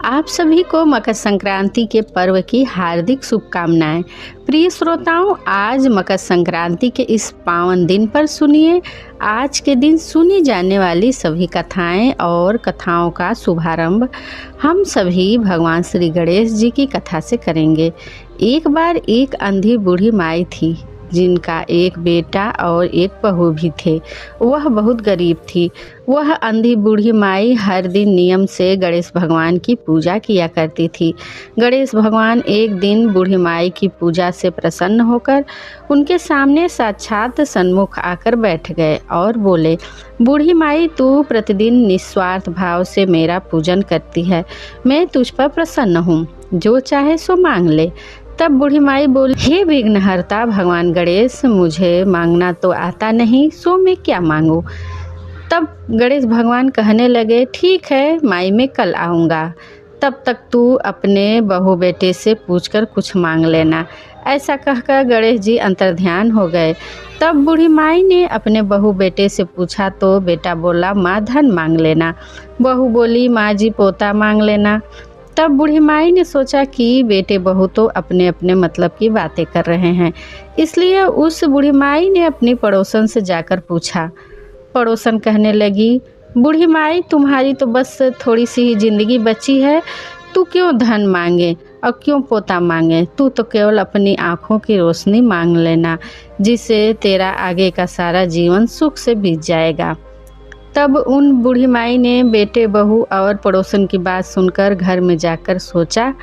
आप सभी को मकर संक्रांति के पर्व की हार्दिक शुभकामनाएं। प्रिय श्रोताओं, आज मकर संक्रांति के इस पावन दिन पर सुनिए आज के दिन सुनी जाने वाली सभी कथाएं और कथाओं का शुभारंभ हम सभी भगवान श्री गणेश जी की कथा से करेंगे। एक बार एक अंधी बूढ़ी माई थी जिनका एक बेटा और एक बहू भी थे। वह बहुत गरीब थी। वह अंधी बूढ़ी माई हर दिन नियम से गणेश भगवान की पूजा किया करती थी। गणेश भगवान एक दिन बूढ़ी माई की पूजा से प्रसन्न होकर उनके सामने साक्षात सन्मुख आकर बैठ गए और बोले, बूढ़ी माई, तू प्रतिदिन निस्वार्थ भाव से मेरा पूजन करती है। मैं तुझ पर प्रसन्न हूँ, जो चाहे सो मांग ले। तब बूढ़ी माई बोली, हे विघ्नहर्ता भगवान गणेश, मुझे मांगना तो आता नहीं, सो मैं क्या मांगूं। तब गणेश भगवान कहने लगे, ठीक है माई, मैं कल आऊँगा। तब तक तू अपने बहू बेटे से पूछकर कुछ मांग लेना। ऐसा कहकर गणेश जी अंतर्ध्यान हो गए। तब बूढ़ी माई ने अपने बहू बेटे से पूछा तो बेटा बोला, माँ धन मांग लेना। बहू बोली, माँ जी पोता मांग लेना। तब बूढ़ी माई ने सोचा कि बेटे बहू तो अपने अपने मतलब की बातें कर रहे हैं, इसलिए उस बूढ़ी माई ने अपनी पड़ोसन से जाकर पूछा। पड़ोसन कहने लगी, बूढ़ी माई, तुम्हारी तो बस थोड़ी सी ही जिंदगी बची है, तू क्यों धन मांगे और क्यों पोता मांगे। तू तो केवल अपनी आँखों की रोशनी मांग लेना, जिससे तेरा आगे का सारा जीवन सुख से बीत जाएगा। तब उन बूढ़ी माई ने बेटे बहू और पड़ोसन की बात सुनकर घर में जाकर सोचा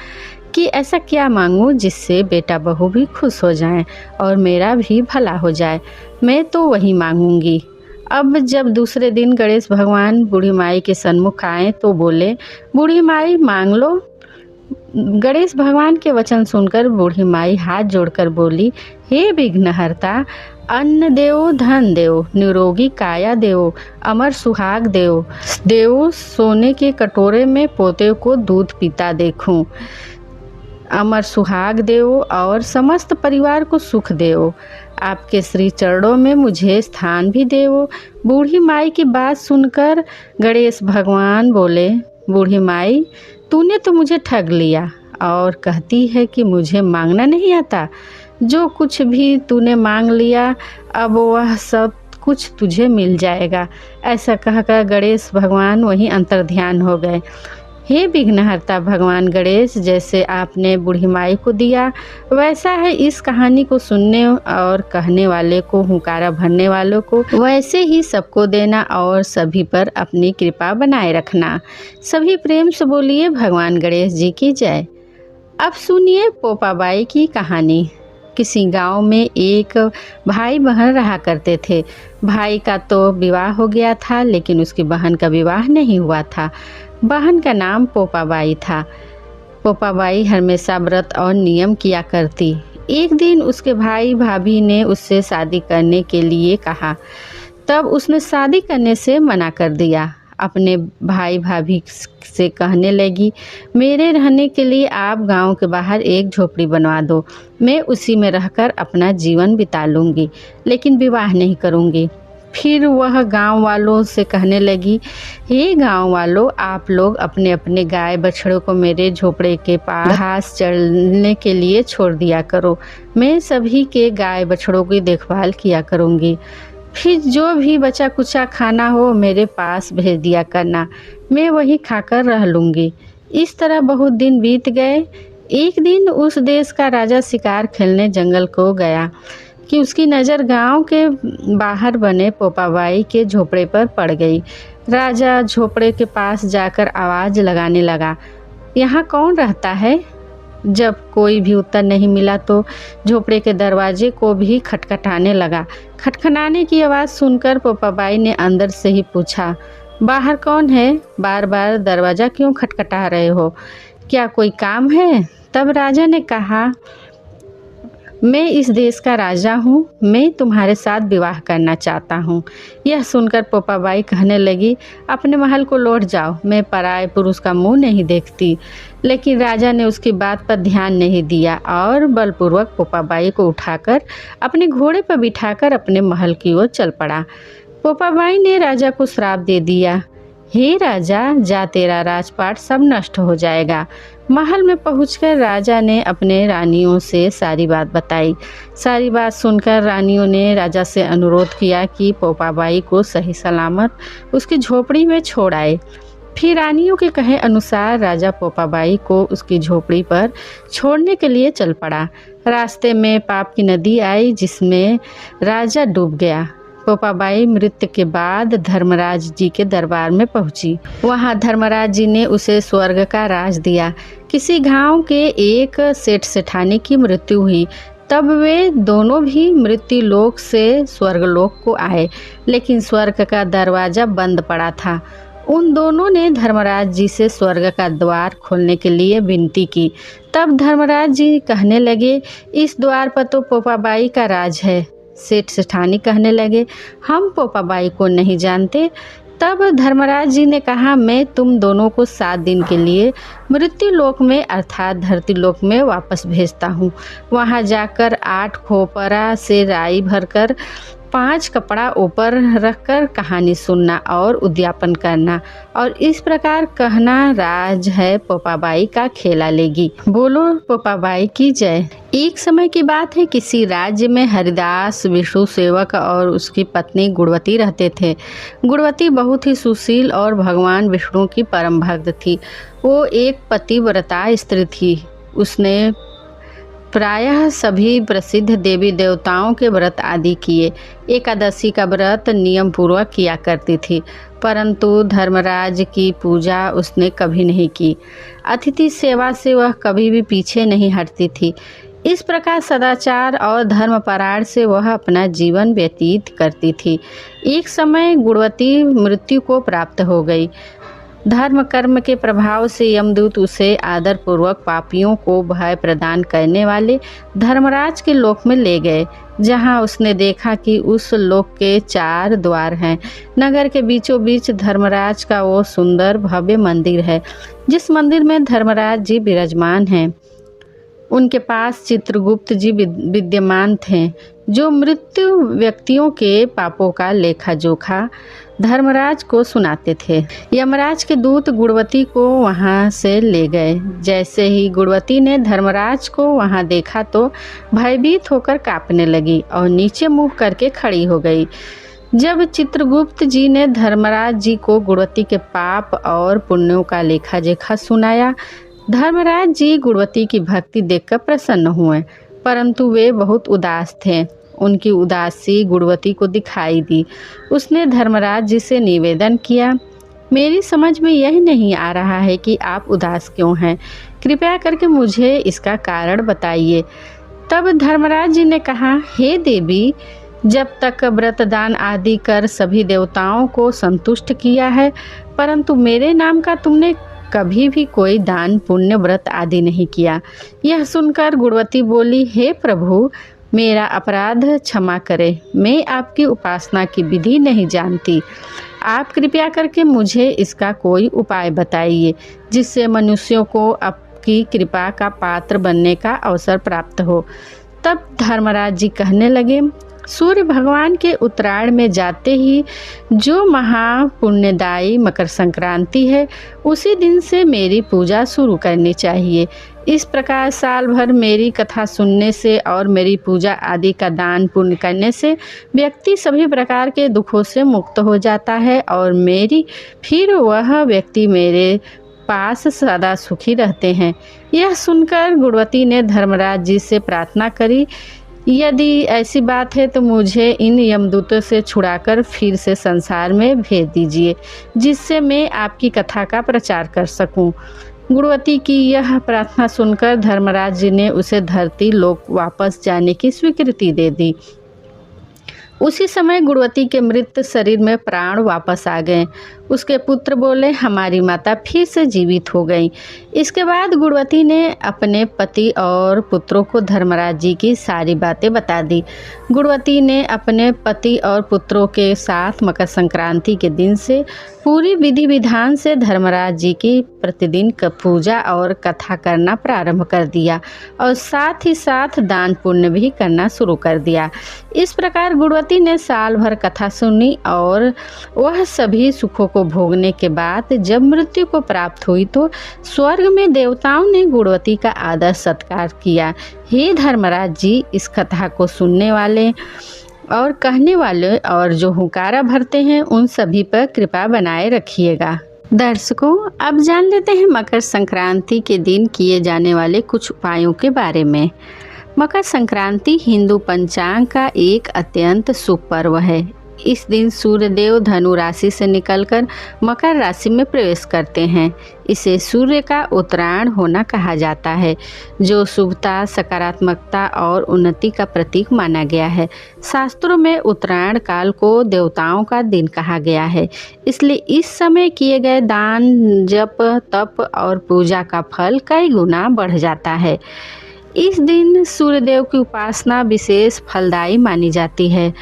कि ऐसा क्या मांगूं जिससे बेटा बहू भी खुश हो जाएं और मेरा भी भला हो जाए। मैं तो वही मांगूंगी। अब जब दूसरे दिन गणेश भगवान बूढ़ी माई के सन्मुख आए तो बोले, बूढ़ी माई मांग लो। गणेश भगवान के वचन सुनकर बूढ़ी माई हाथ जोड़कर बोली, हे विघ्नहर्ता, अन्न देव, धन देव, निरोगी काया देव, अमर सुहाग देव, देव सोने के कटोरे में पोते को दूध पीता देखूं। अमर सुहाग देव और समस्त परिवार को सुख देव। आपके श्री चरणों में मुझे स्थान भी देव। बूढ़ी माई की बात सुनकर गणेश भगवान बोले, बूढ़ी माई, तूने तो मुझे ठग लिया और कहती है कि मुझे मांगना नहीं आता। जो कुछ भी तूने मांग लिया अब वह सब कुछ तुझे मिल जाएगा। ऐसा कहकर गणेश भगवान वहीं अंतर्ध्यान हो गए। हे विघ्नहर्ता भगवान गणेश, जैसे आपने बूढ़ी माई को दिया वैसा है इस कहानी को सुनने और कहने वाले को, हुंकारा भरने वालों को वैसे ही सबको देना और सभी पर अपनी कृपा बनाए रखना। सभी प्रेम से बोलिए भगवान गणेश जी की जय। अब सुनिए पोपाबाई की कहानी। किसी गांव में एक भाई बहन रहा करते थे। भाई का तो विवाह हो गया था, लेकिन उसकी बहन का विवाह नहीं हुआ था। बहन का नाम पोपाबाई था। पोपाबाई हमेशा व्रत और नियम किया करती। एक दिन उसके भाई भाभी ने उससे शादी करने के लिए कहा। तब उसने शादी करने से मना कर दिया। अपने भाई भाभी से कहने लगी, मेरे रहने के लिए आप गांव के बाहर एक झोपड़ी बनवा दो। मैं उसी में रहकर अपना जीवन बिता लूँगी, लेकिन विवाह नहीं करूँगी। फिर वह गांव वालों से कहने लगी, हे गांव वालों, आप लोग अपने अपने गाय बछड़ों को मेरे झोपड़े के पास घास चरने के लिए छोड़ दिया करो। मैं सभी के गाय बछड़ों की देखभाल किया करूँगी। फिर जो भी बचा कुचा खाना हो मेरे पास भेज दिया करना, मैं वही खाकर रह लूँगी। इस तरह बहुत दिन बीत गए। एक दिन उस देश का राजा शिकार खेलने जंगल को गया कि उसकी नज़र गांव के बाहर बने पोपाबाई के झोपड़े पर पड़ गई। राजा झोपड़े के पास जाकर आवाज़ लगाने लगा, यहाँ कौन रहता है? जब कोई भी उत्तर नहीं मिला तो झोपड़े के दरवाजे को भी खटखटाने लगा। खटखटाने की आवाज़ सुनकर पोपाबाई ने अंदर से ही पूछा, बाहर कौन है? बार बार दरवाज़ा क्यों खटखटा रहे हो? क्या कोई काम है? तब राजा ने कहा, मैं इस देश का राजा हूँ, मैं तुम्हारे साथ विवाह करना चाहता हूँ। यह सुनकर पोपाबाई कहने लगी, अपने महल को लौट जाओ, मैं पराये पुरुष का मुंह नहीं देखती। लेकिन राजा ने उसकी बात पर ध्यान नहीं दिया और बलपूर्वक पोपाबाई को उठाकर अपने घोड़े पर बिठाकर अपने महल की ओर चल पड़ा। पोपाबाई ने राजा को श्राप दे दिया, हे राजा, जा तेरा राजपाट सब नष्ट हो जाएगा। महल में पहुंचकर राजा ने अपने रानियों से सारी बात बताई। सारी बात सुनकर रानियों ने राजा से अनुरोध किया कि पोपाबाई को सही सलामत उसकी झोपड़ी में छोड़ आए। फिर रानियों के कहे अनुसार राजा पोपाबाई को उसकी झोपड़ी पर छोड़ने के लिए चल पड़ा। रास्ते में पाप की नदी आई जिसमें राजा डूब गया। पोपाबाई मृत्यु के बाद धर्मराज जी के दरबार में पहुंची। वहां धर्मराज जी ने उसे स्वर्ग का राज दिया। किसी गांव के एक सेठ सेठानी की मृत्यु हुई, तब वे दोनों भी मृत्यु लोक से स्वर्गलोक को आए, लेकिन स्वर्ग का दरवाजा बंद पड़ा था। उन दोनों ने धर्मराज जी से स्वर्ग का द्वार खोलने के लिए विनती की। तब धर्मराज जी कहने लगे, इस द्वार पर तो पोपाबाई का राज है। सेठ सेठानी कहने लगे, हम पोपाबाई को नहीं जानते। तब धर्मराज जी ने कहा, मैं तुम दोनों को 7 दिन के लिए मृत्यु लोक में अर्थात धरती लोक में वापस भेजता हूँ। वहाँ जाकर 8 खोपरा से राई भरकर 5 कपड़ा ऊपर रखकर कहानी सुनना और उद्यापन करना, और इस प्रकार कहना, राज है पोपाबाई का खेला लेगी। बोलो पोपाबाई की जय। एक समय की बात है, किसी राज्य में हरिदास विष्णु सेवक और उसकी पत्नी गुणवती रहते थे। गुणवती बहुत ही सुशील और भगवान विष्णु की परम भक्त थी। वो एक पतिव्रता स्त्री थी। उसने प्रायः सभी प्रसिद्ध देवी देवताओं के व्रत आदि किए। एकादशी का व्रत नियम पूर्वक किया करती थी, परंतु धर्मराज की पूजा उसने कभी नहीं की। अतिथि सेवा से वह कभी भी पीछे नहीं हटती थी। इस प्रकार सदाचार और धर्मपरायण से वह अपना जीवन व्यतीत करती थी। एक समय गुणवती मृत्यु को प्राप्त हो गई। धर्म कर्म के प्रभाव से यमदूत उसे आदर पूर्वक पापियों को भय प्रदान करने वाले धर्मराज के लोक में ले गए, जहां उसने देखा कि उस लोक के 4 द्वार हैं। नगर के बीचों बीच धर्मराज का वो सुंदर भव्य मंदिर है, जिस मंदिर में धर्मराज जी विराजमान हैं। उनके पास चित्रगुप्त जी विद्यमान थे, जो मृत्यु व्यक्तियों के पापों का लेखा जोखा धर्मराज को सुनाते थे। यमराज के दूत गुणवती को वहां से ले गए। जैसे ही गुणवती ने धर्मराज को वहां देखा तो भयभीत होकर कांपने लगी और नीचे मुंह करके खड़ी हो गई। जब चित्रगुप्त जी ने धर्मराज जी को गुणवती के पाप और पुण्यों का लेखा जोखा सुनाया, धर्मराज जी गुणवती की भक्ति देखकर प्रसन्न हुए, परंतु वे बहुत उदास थे। उनकी उदासी गुणवती को दिखाई दी। उसने धर्मराज जी से निवेदन किया, मेरी समझ में यह नहीं आ रहा है कि आप उदास क्यों हैं। कृपया करके मुझे इसका कारण बताइए। तब धर्मराज जी ने कहा, हे देवी, जब तक व्रतदान आदि कर सभी देवताओं को संतुष्ट किया है, परंतु मेरे नाम का तुमने कभी भी कोई दान पुण्य व्रत आदि नहीं किया। यह सुनकर गुणवती बोली, हे प्रभु, मेरा अपराध क्षमा करें। मैं आपकी उपासना की विधि नहीं जानती। आप कृपया करके मुझे इसका कोई उपाय बताइए, जिससे मनुष्यों को आपकी कृपा का पात्र बनने का अवसर प्राप्त हो। तब धर्मराज जी कहने लगे, सूर्य भगवान के उत्तरायण में जाते ही जो महापुण्यदायी मकर संक्रांति है, उसी दिन से मेरी पूजा शुरू करनी चाहिए। इस प्रकार साल भर मेरी कथा सुनने से और मेरी पूजा आदि का दान पुण्य करने से व्यक्ति सभी प्रकार के दुखों से मुक्त हो जाता है और फिर वह व्यक्ति मेरे पास सदा सुखी रहते हैं। यह सुनकर गुणवती ने धर्मराज जी से प्रार्थना करी, यदि ऐसी बात है तो मुझे इन यमदूतों से छुड़ाकर फिर से संसार में भेज दीजिए, जिससे मैं आपकी कथा का प्रचार कर सकूं। गुणवती की यह प्रार्थना सुनकर धर्मराज जी ने उसे धरती लोक वापस जाने की स्वीकृति दे दी। उसी समय गुणवती के मृत शरीर में प्राण वापस आ गए। उसके पुत्र बोले, हमारी माता फिर से जीवित हो गई। इसके बाद गुणवती ने अपने पति और पुत्रों को धर्मराज जी की सारी बातें बता दी। गुणवती ने अपने पति और पुत्रों के साथ मकर संक्रांति के दिन से पूरी विधि विधान से धर्मराज जी की प्रतिदिन पूजा और कथा करना प्रारंभ कर दिया और साथ ही साथ दान पुण्य भी करना शुरू कर दिया। इस प्रकार गुणवती ने साल भर कथा सुनी और वह सभी सुखों को को भोगने के बाद जब मृत्यु को प्राप्त हुई तो स्वर्ग में देवताओं ने गुणवती का आदर सत्कार किया। हे धर्मराज जी, इस कथा को सुनने वाले और कहने वाले और जो हुंकारा भरते हैं उन सभी पर कृपा बनाए रखिएगा। दर्शकों, अब जान लेते हैं मकर संक्रांति के दिन किए जाने वाले कुछ उपायों के बारे में। मकर संक्रांति हिंदू पंचांग का एक अत्यंत शुभ पर्व है। इस दिन सूर्यदेव धनु राशि से निकलकर मकर राशि में प्रवेश करते हैं। इसे सूर्य का उत्तरायण होना कहा जाता है, जो शुभता, सकारात्मकता और उन्नति का प्रतीक माना गया है। शास्त्रों में उत्तरायण काल को देवताओं का दिन कहा गया है, इसलिए इस समय किए गए दान, जप, तप और पूजा का फल कई गुना बढ़ जाता है। इस दिन सूर्यदेव की उपासना विशेष फलदायी मानी जाती है।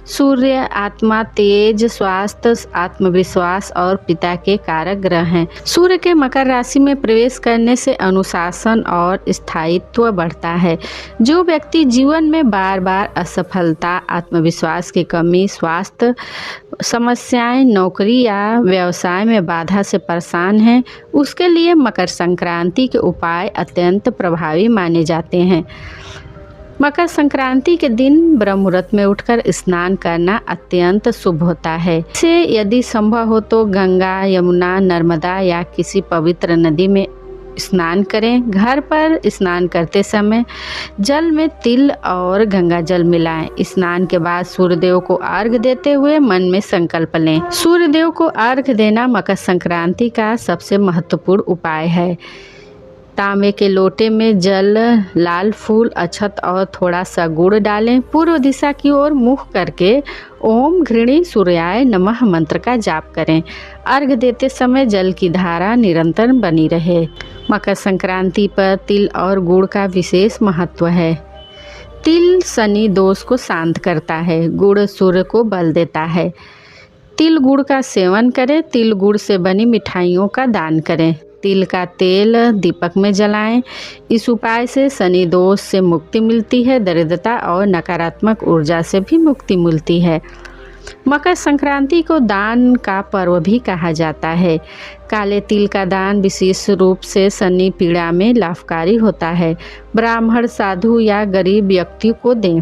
सूर्य आत्मा, तेज, स्वास्थ्य, आत्मविश्वास और पिता के कारक ग्रह हैं। सूर्य के मकर राशि में प्रवेश करने से अनुशासन और स्थायित्व बढ़ता है। जो व्यक्ति जीवन में बार बार असफलता, आत्मविश्वास की कमी, स्वास्थ्य समस्याएं, नौकरी या व्यवसाय में बाधा से परेशान हैं, उसके लिए मकर संक्रांति के उपाय अत्यंत प्रभावी माने जाते हैं। मकर संक्रांति के दिन ब्रह्म मुहूर्त में उठकर स्नान करना अत्यंत शुभ होता है। इसे यदि संभव हो तो गंगा, यमुना, नर्मदा या किसी पवित्र नदी में स्नान करें। घर पर स्नान करते समय जल में तिल और गंगा जल मिलाएं। स्नान के बाद सूर्यदेव को अर्घ्य देते हुए मन में संकल्प लें। सूर्यदेव को अर्घ्य देना मकर संक्रांति का सबसे महत्वपूर्ण उपाय है। तांबे के लोटे में जल, लाल फूल, अक्षत और थोड़ा सा गुड़ डालें। पूर्व दिशा की ओर मुख करके ओम घृणी सूर्याय नमः मंत्र का जाप करें। अर्घ्य देते समय जल की धारा निरंतर बनी रहे। मकर संक्रांति पर तिल और गुड़ का विशेष महत्व है। तिल शनि दोष को शांत करता है, गुड़ सूर्य को बल देता है। तिल गुड़ का सेवन करें। तिल गुड़ से बनी मिठाइयों का दान करें। तिल का तेल दीपक में जलाएं। इस उपाय से शनि दोष से मुक्ति मिलती है, दरिद्रता और नकारात्मक ऊर्जा से भी मुक्ति मिलती है। मकर संक्रांति को दान का पर्व भी कहा जाता है। काले तिल का दान विशेष रूप से शनि पीड़ा में लाभकारी होता है। ब्राह्मण, साधु या गरीब व्यक्ति को दें।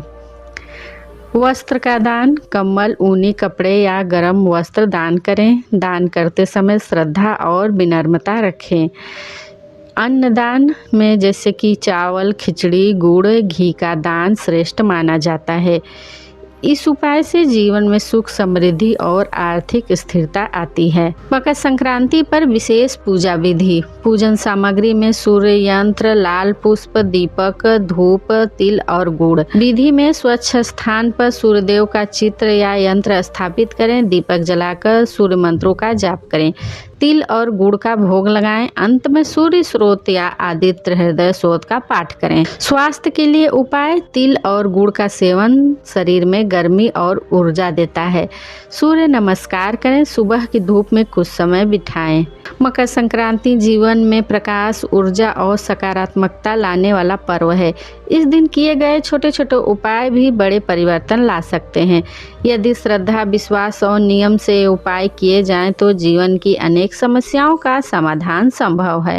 वस्त्र का दान, कम्बल, ऊनी कपड़े या गर्म वस्त्र दान करें। दान करते समय श्रद्धा और विनम्रता रखें। अन्नदान में जैसे कि चावल, खिचड़ी, गुड़, घी का दान श्रेष्ठ माना जाता है। इस उपाय से जीवन में सुख, समृद्धि और आर्थिक स्थिरता आती है। मकर संक्रांति पर विशेष पूजा विधि। पूजन सामग्री में सूर्य यंत्र, लाल पुष्प, दीपक, धूप, तिल और गुड़। विधि में स्वच्छ स्थान पर सूर्यदेव का चित्र या यंत्र स्थापित करें। दीपक जलाकर सूर्य मंत्रों का जाप करें। तिल और गुड़ का भोग लगाएं। अंत में सूर्य स्रोत या आदित्य हृदय स्रोत का पाठ करें। स्वास्थ्य के लिए उपाय। तिल और गुड़ का सेवन शरीर में गर्मी और ऊर्जा देता है। सूर्य नमस्कार करें। सुबह की धूप में कुछ समय बिताएं। मकर संक्रांति जीवन में प्रकाश, ऊर्जा और सकारात्मकता लाने वाला पर्व है। इस दिन किए गए छोटे छोटे उपाय भी बड़े परिवर्तन ला सकते हैं। यदि श्रद्धा, विश्वास और नियम से उपाय किए जाएं तो जीवन की अनेक समस्याओं का समाधान संभव है।